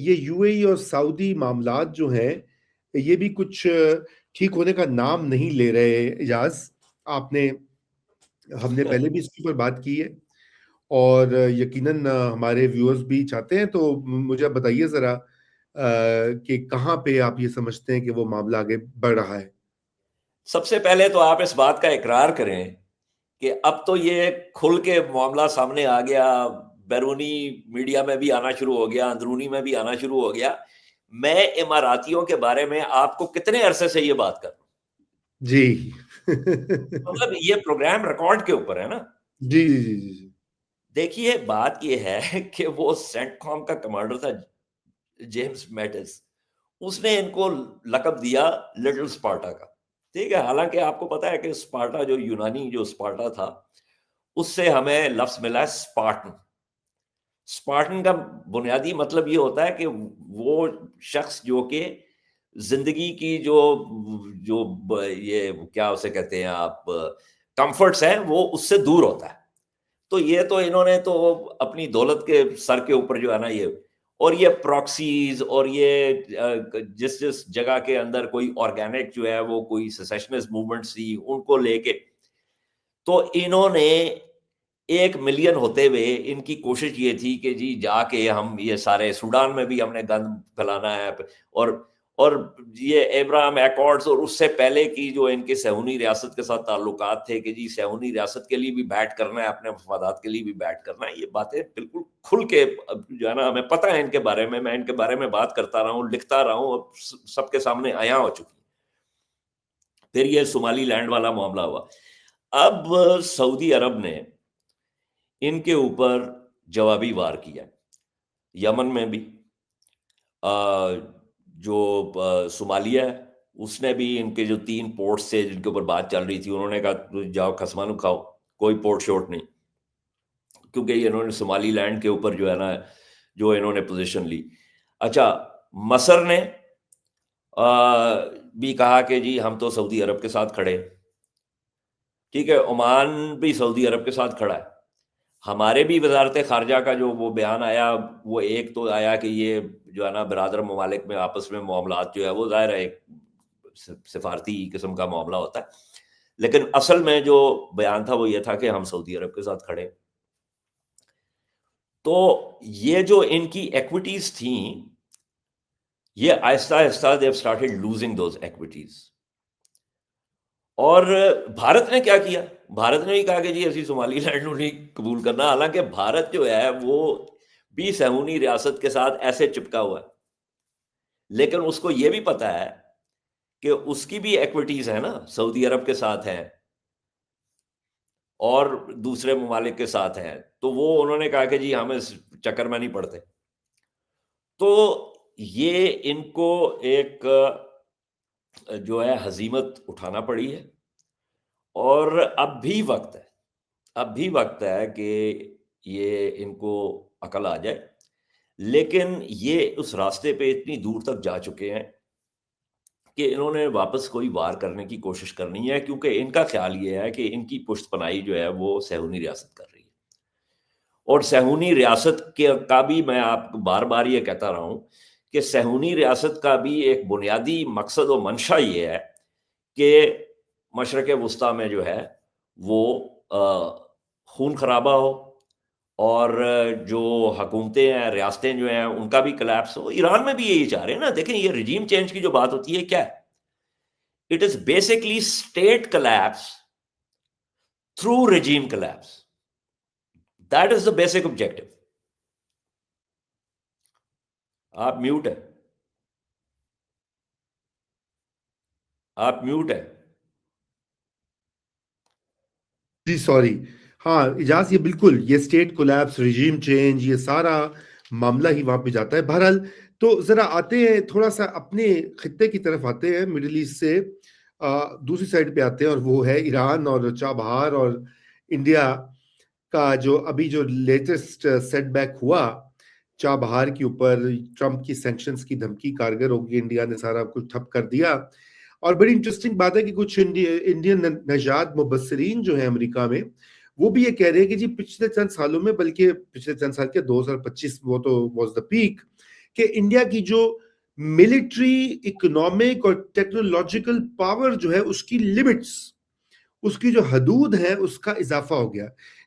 ये यूएई और सऊदी मामलात जो हैं, ये भी कुछ ठीक होने का नाम नहीं ले रहे। इजाज, आपने हमने पहले भी इसके ऊपर बात की है, और यकीनन हमारे व्यूअर्स भी चाहते हैं, तो मुझे आप बताइए जरा कि कहाँ पे आप ये समझते हैं कि वो मामला आगे बढ़ रहा है। सबसे पहले तो आप इस बात का इकरार करें कि अब तो ये खुल के मामला सामने आ गया, बैरूनी मीडिया में भी आना शुरू हो गया, अंदरूनी में भी आना शुरू हो गया। मैं इमारातियों के बारे में आपको कितने अरसे से ये बात कर रहा हूं। जी। मतलब ये प्रोग्राम रिकॉर्ड के ऊपर है ना। जी जी जी जी जी। देखिए, बात ये है कि वो सेंटकॉम का कमांडर था जेम्स मैटिस, उसने इनको लकब दिया लिटिल स्पार्टा का। ठीक है, हालांकि आपको पता है कि स्पार्टा जो यूनानी जो स्पार्टा था, उससे हमें लफ्ज मिला है स्पार्टन। स्पार्टन का बुनियादी मतलब ये होता है कि वो शख्स जो कि जिंदगी की जो जो ये क्या उसे कहते हैं आप, कंफर्ट्स हैं, वो उससे दूर होता है। तो ये तो इन्होंने तो अपनी दौलत के सर के ऊपर जो है ना ये, और ये प्रॉक्सीज और ये जिस जिस जगह के अंदर कोई ऑर्गेनिक जो है वो कोई सेसेशनिस्ट मूवमेंट थी उनको लेके, तो इन्होंने 1 मिलियन होते हुए इनकी कोशिश ये थी कि जी जाके हम ये सारे सूडान में भी हमने गंद फैलाना है, और और ये अब्राहम एकॉर्ड्स और उससे पहले की जो इनके सहूनी रियासत के साथ ताल्लुकात थे कि जी सहूनी रियासत के लिए भी बैठ करना है, अपने मफादात के लिए भी बैठ करना है, ये बातें बिल्कुल खुल के जो है ना हमें पता है इनके बारे में। मैं इनके बारे में बात करता रहा हूँ, लिखता रहा हूँ, अब सबके सामने आया हो चुकी। फिर ये सोमाली लैंड वाला मामला हुआ। अब सऊदी अरब ने इनके ऊपर जवाबी वार किया, यमन में भी, जो सोमालिया है उसने भी, इनके जो 3 पोर्ट्स थे जिनके ऊपर बात चल रही थी, उन्होंने कहा "तो जाओ खसमानु खाओ, कोई पोर्ट शोर्ट नहीं", क्योंकि ये इन्होंने सोमाली लैंड के ऊपर जो है ना जो इन्होंने पोजीशन ली। अच्छा, मसर ने भी कहा कि जी हम तो सऊदी अरब के साथ खड़े हैं। ठीक है, ओमान भी सऊदी अरब के साथ खड़ा है। हमारे भी वजारत खारजा का जो वो बयान आया, वो एक तो आया कि ये जो है ना बिरादर ममालिक में आपस में मामलात जो है वो ज़ाहिर है एक सिफारती किस्म का मामला होता है, लेकिन असल में जो बयान था वो ये था कि हम सऊदी अरब के साथ खड़े। तो ये जो इनकी इक्विटीज थी, ये Aahista Aahista they have started losing those equities. और भारत ने क्या किया? भारत ने भी कहा कि जी असि सोमालीलैंड नहीं कबूल करना। हालांकि भारत जो है वो भी सहूनी रियासत के साथ ऐसे चिपका हुआ है, लेकिन उसको ये भी पता है कि उसकी भी इक्विटीज है ना, सऊदी अरब के साथ है और दूसरे ममालिक के साथ है, तो वो उन्होंने कहा कि जी हम इस चक्कर में नहीं पड़ते। तो ये इनको एक जो है हजीमत उठाना पड़ी है, और अब भी वक्त है, अब भी वक्त है कि ये इनको अकल आ जाए। लेकिन ये उस रास्ते पे इतनी दूर तक जा चुके हैं कि इन्होंने वापस कोई वार करने की कोशिश करनी है, क्योंकि इनका ख्याल ये है कि इनकी पुश्तपनाही जो है वो सहूनी रियासत कर रही है। और सहूनी रियासत के का भी मैं आपको बार बार ये कहता रहा हूं कि सहूनी रियासत का भी एक बुनियादी मकसद और मंशा ये है कि मशरक़ वुस्ता में जो है वो खून खराबा हो, और जो हुकूमतें हैं, रियासतें जो हैं, उनका भी कोलैप्स हो। ईरान में भी यही चाह रहे हैं ना। देखें, ये रिजीम चेंज की जो बात होती है क्या है? It is basically state collapse through regime collapse. That is the basic objective. आप म्यूट है, आप म्यूट है। जी सॉरी। हाँ इजाज, ये बिल्कुल, ये स्टेट कोलैप्स, रिजीम चेंज, ये सारा मामला ही वहां पे जाता है। बहरहाल, तो जरा आते हैं थोड़ा सा अपने खित्ते की तरफ, आते हैं मिडिल ईस्ट से दूसरी साइड पे आते हैं, और वो है ईरान और चाबहार और इंडिया का जो अभी जो लेटेस्ट सेटबैक हुआ चाबहार के ऊपर। ट्रंप की सैंक्शंस की धमकी कारगर होगी, इंडिया ने सारा कुछ ठप कर दिया। और बड़ी इंटरेस्टिंग बात है कि कुछ इंडियन नजाद मुबस्सिरीन जो है अमेरिका में, वो भी ये कह रहे हैं कि जी पिछले चंद सालों में, बल्कि पिछले चंद साल के 2025 वो तो वाज द पीक, कि इंडिया की जो मिलिट्री, इकोनॉमिक और टेक्नोलॉजिकल पावर जो है उसकी लिमिट्स, उसकी जो हदूद है उसका इजाफा हो गया।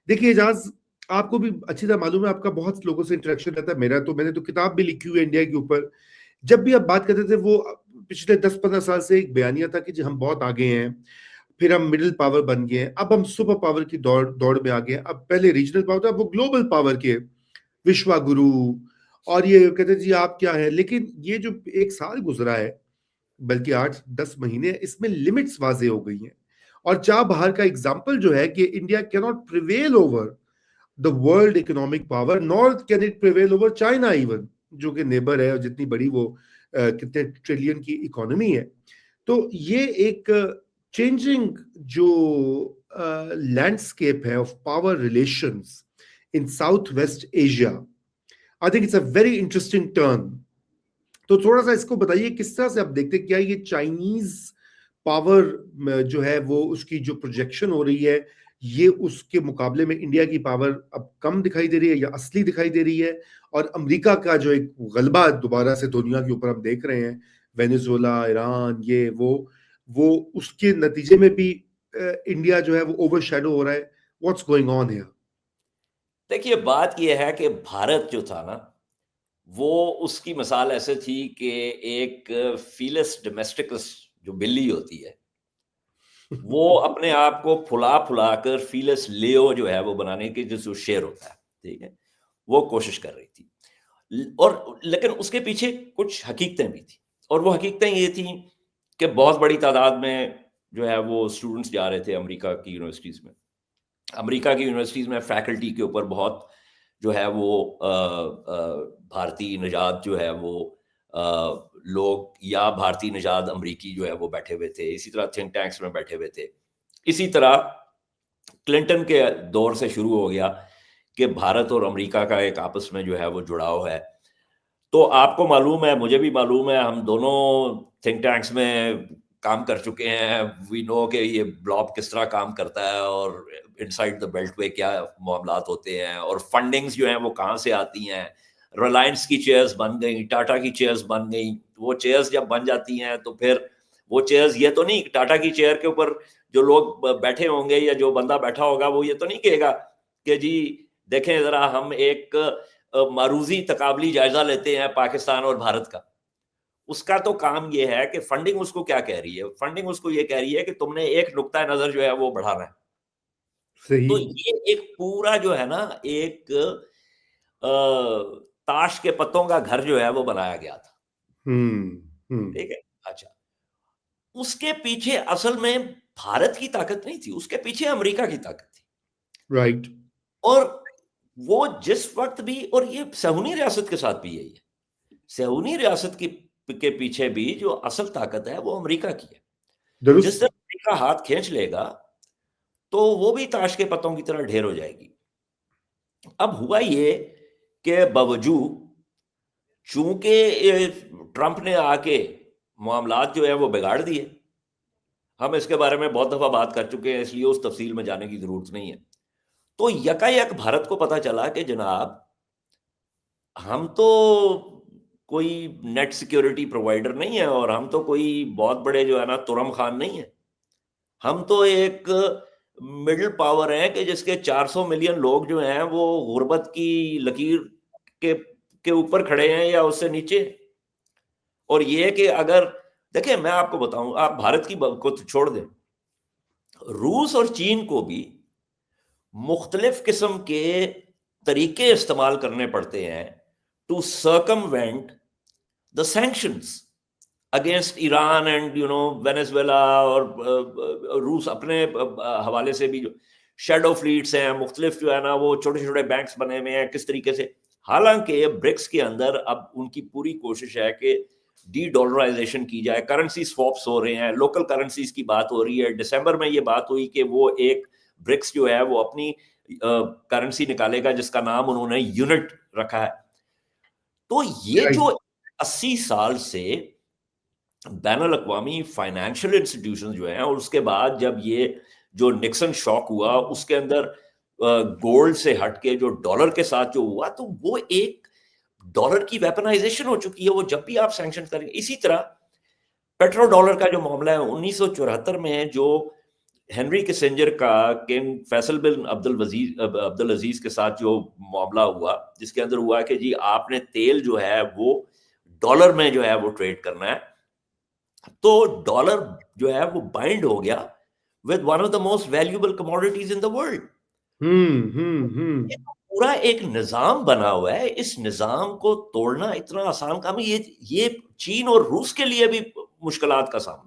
देखिए एजाज, आपको भी अच्छी तरह मालूम है, आपका बहुत लोगों से इंटरेक्शन रहता है, मैंने तो किताब भी लिखी हुई है इंडिया के ऊपर। जब भी आप बात करते थे वो पिछले 10-15 साल से एक बयानिया था कि जी हम बहुत आगे हैं, फिर हम मिडिल पावर बन गए हैं, अब हम सुपर पावर की दौड़ दौड़ में आ गए हैं। अब पहले रीजनल पावर था, अब वो ग्लोबल पावर के विश्वा गुरु, और ये कहते जी आप क्या है। लेकिन ये जो एक साल गुजरा है, बल्कि 8-10 महीने, इसमें लिमिट्स वाजे हो गई हैं। और चाह बाहर का एग्जाम्पल जो है कि India can not prevail over the world economic power, nor can it prevail over China even, जो कि नेबर है और जितनी बड़ी वो कितने ट्रिलियन की इकोनॉमी है। तो ये एक चेंजिंग जो लैंडस्केप है of power relations in south west Asia, I think it's a very interesting turn. तो थोड़ा सा इसको बताइए, किस तरह से आप देखते हैं, क्या ये चाइनीज पावर जो है वो उसकी जो प्रोजेक्शन हो रही है, ये उसके मुकाबले में इंडिया की पावर अब कम दिखाई दे रही है या असली दिखाई दे रही है? और अमेरिका का जो एक गलबा दोबारा से दुनिया के ऊपर हम देख रहे हैं, वेनेजुएला, ईरान, ये वो उसके नतीजे में भी इंडिया जो है वो ओवरशैडो हो रहा है। What's going on here? देखिए, बात ये है कि भारत जो था ना, वो उसकी मिसाल ऐसे थी कि एक फीलस डोमेस्टिकस जो बिल्ली होती है, वो अपने आप को फुला-फुला कर फीलस लेओ जो है वो बनाने की, जो शेर होता है, ठीक है? वो कोशिश कर रही थी। और लेकिन उसके पीछे कुछ हकीकतें भी थी, और वो हकीकतें ये थी कि बहुत बड़ी तादाद में जो है वो स्टूडेंट्स जा रहे थे अमेरिका की यूनिवर्सिटीज़ में। अमेरिका की यूनिवर्सिटीज़ में फैकल्टी के ऊपर बहुत जो है वो भारतीय निजात जो है वो लोग, या भारतीय निजात अमरीकी जो है वो बैठे हुए थे। इसी तरह थिंक टैंक्स में बैठे हुए थे। इसी तरह क्लिंटन के दौर से शुरू हो गया कि भारत और अमेरिका का एक आपस में जो है वो जुड़ाव है। तो आपको मालूम है, मुझे भी मालूम है, हम दोनों थिंक टैंक्स में काम कर चुके हैं। वी नो कि ये ब्लॉब किस तरह काम करता है, और इनसाइड द बेल्टवे क्या मामलात होते हैं, और फंडिंग्स जो हैं वो कहाँ से आती हैं। रिलायंस की चेयर्स बन गई, टाटा की चेयर्स बन गई। वो चेयर्स जब बन जाती हैं तो फिर वो चेयर्स, ये तो नहीं टाटा की चेयर के ऊपर जो लोग बैठे होंगे या जो बंदा बैठा होगा वो ये तो नहीं कहेगा कि जी देखें जरा, हम एक मारूजी तकाबली जायजा लेते हैं पाकिस्तान और भारत का। उसका तो काम ये है कि फंडिंग उसको क्या कह रही है, फंडिंग उसको ये कह रही है कि तुमने एक नुक्ता नजर जो है वो बढ़ाना है। सही। तो ये एक पूरा जो है ना, एक ताश के पत्तों का घर जो है वो बनाया गया था। हम्म। ठीक है। अच्छा, उसके पीछे असल में भारत की ताकत नहीं थी, उसके पीछे अमेरिका की ताकत थी। राइट। और वो जिस वक्त भी, और ये सहूनी रियासत के साथ भी यही है, सहूनी रियासत की के पीछे भी जो असल ताकत है वो अमेरिका की है। जिस दुरुस्त। दिन अमेरिका हाथ खींच लेगा तो वो भी ताश के पत्तों की तरह ढेर हो जाएगी। अब हुआ ये कि बावजूद, चूंकि ट्रंप ने आके मामलात जो है वो बिगाड़ दिए, हम इसके बारे में बहुत दफा बात कर चुके हैं, इसलिए उस तफसील में जाने की जरूरत नहीं है। तो यकायक भारत को पता चला कि जनाब, हम तो कोई नेट सिक्योरिटी प्रोवाइडर नहीं है, और हम तो कोई बहुत बड़े जो है ना तुरम खान नहीं है। हम तो एक मिडिल पावर है कि जिसके 400 मिलियन लोग जो हैं वो गुर्बत की लकीर के ऊपर खड़े हैं या उससे नीचे। और ये कि अगर, देखिए मैं आपको बताऊं, आप भारत की को तो छोड़ दें, रूस और चीन को भी मुख्तलिफ किस्म के तरीके इस्तेमाल करने पड़ते हैं to circumvent the sanctions against Iran and Venezuela. और रूस अपने हवाले से भी जो शेडो फ्लीट्स हैं मुख्तलिफ जो है ना, वो छोटे छोटे बैंक्स बने हुए हैं किस तरीके से। हालांकि ब्रिक्स के अंदर अब उनकी पूरी कोशिश है कि डी डॉलराइजेशन की जाए, करेंसी स्वॉप्स हो रहे हैं, लोकल करेंसीज की बात हो रही है। दिसंबर में ये बात हुई कि वो एक ब्रिक्स जो है वो अपनी करेंसी निकालेगा जिसका नाम उन्होंने यूनिट रखा है। तो ये जो राइट। 80 साल से बैनुल अक़वामी फाइनेंशियल इंस्टीट्यूशन जो हैं, और उसके बाद जब ये जो निक्सन शॉक हुआ उसके अंदर गोल्ड से हटके जो डॉलर के साथ जो हुआ, तो वो एक डॉलर की वेपनाइजेशन हो चुकी है, वो जब भी आप सैंक्शन करेंगे। इसी तरह पेट्रो डॉलर का जो मामला है 1974 में जो हेनरी किसिंजर का किंग फैसल बिन अब्दुल अजीज के साथ जो मामला हुआ, जिसके अंदर हुआ कि जी आपने तेल जो है वो डॉलर में जो है वो ट्रेड करना है। तो डॉलर जो है वो बाइंड हो गया with one of the most valuable commodities in the world. ये तो पूरा एक निज़ाम बना हुआ है, इस निज़ाम को तोड़ना इतना आसान काम है, ये चीन और रूस के लिए भी मुश्किलात का सामना